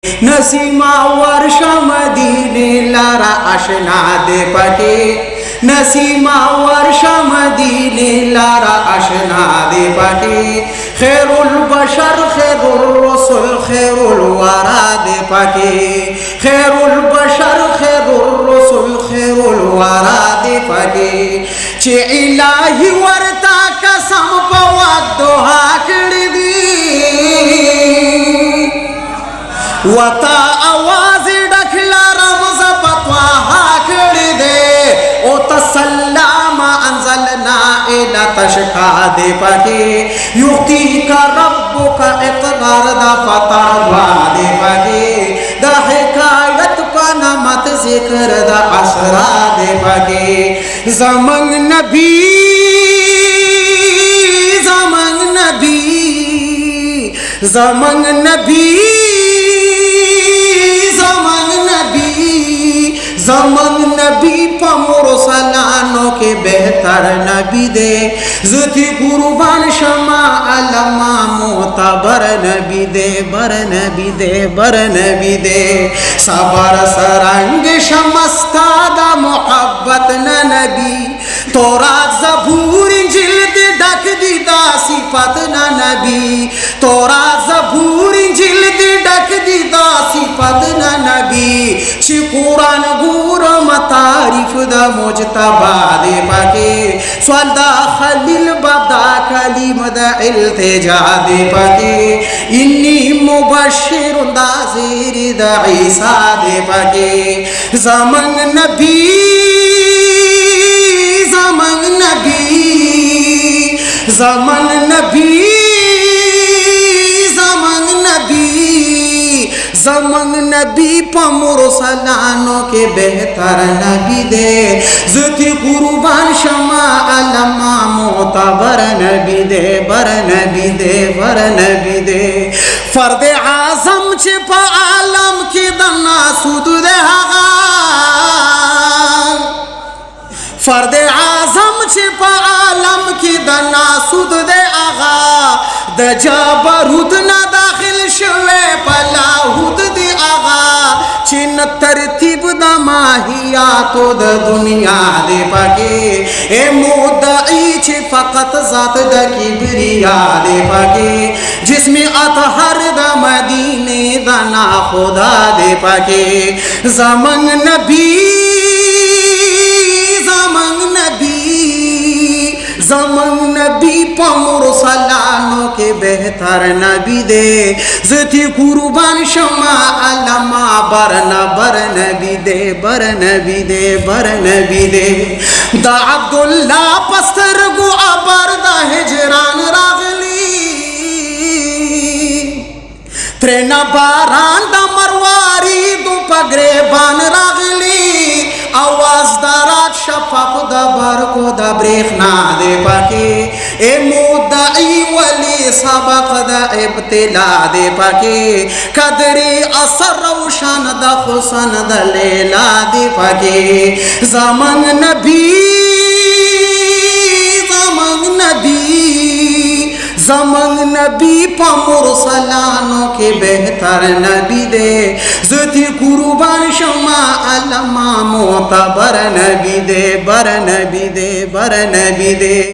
नसीमा वर्ष मदीने लारा आशना दे पाके नसीमा वर्ष मदीने लारा आशना दे पाके खैरुल बशर खैरुल रसूल खैरुल वरा दे पाके खैरुल बशर खैरुल रसूल खैरुल वरा दे पाके चे इलाही वर्ता कसम पवादो हाकड़ी दी वता आवाज डखला रमज पतवा हाकड़ दे ओ तसल्लाम अंजलना इला तशका दे पाके युक्ति का रब्बु का इकरार दा फतवा दे पाके दा हिकायत का नमत जिक्र दा असरा दे पाके ज़मन नबी ज़मन नबी ज़मन नबी ज़मन नबी मुरसलानों के बेहतर नबी दे जुती कुर्बान शमा अलमा मोतबर नबी दे बर नबी दे बर नबी दे सबर सरंग शमस्तादा मोहब्बत न नबी तोरा ज़बूर जिल्द डक दी दा सिफत न नबी तोरा ज़बूर जिल्द डक दी दा सिफत न नबी ची कुरान गुर मतारिफ दा मुजतबा दे पाके स्वल्दा खलील बदा कलीम दा इल्तिजा दे पाके इन्नी मुबश्शिर नाज़िर दा ईसा दे पाके ज़मन नबी ज़मन नबी ज़मन नबी ज़मन नबी ज़मन नबी मुरसलानों के बेहतर नबी दे जुती कुर्बान शमा अलमा मोतबर नबी दे बर नबी दे बर नबी दे फर्द आज़म छिपा आलम की दन्ना सुद दे फर्द आज़म छिपा आलम की दन्ना सुद दे आगा द जबरूत ना दाखिल शवे पलाहुद दे आगा चिन तरतीब द माहिया तो द दुनिया दे पाके ए मुद्दई छि फकत जात द किबरिया दे पाके जिसमें अतहर द मदीने द ना खुदा दे पाके ज़मन नबी ज़मन नबी मुरसलानों के बेहतर नबी दे जुती कुर्बान शमा अलमा बर नबी दे बर नबी दे बर नबी दे दा अब्दुल्ला पस्तर गु अबर दा हिजरान रागली त्रेना बारान दा मरवारी दु पगरे बान रागली आवाज दारात शफाफ दबर को दब्रेख ना दे पाके ए मुद्दई वली सबक द इब्तिला दे पाके कदरी असर रोशन द हुसन द लेला दे पाके ज़मन नबी ज़मन नबी ज़मन नबी मुरसलानों के बेहतर नबी दे जुती कुर्बान शमा अलमा मोतबर नबी दे बर नबी दे बर नबी दे।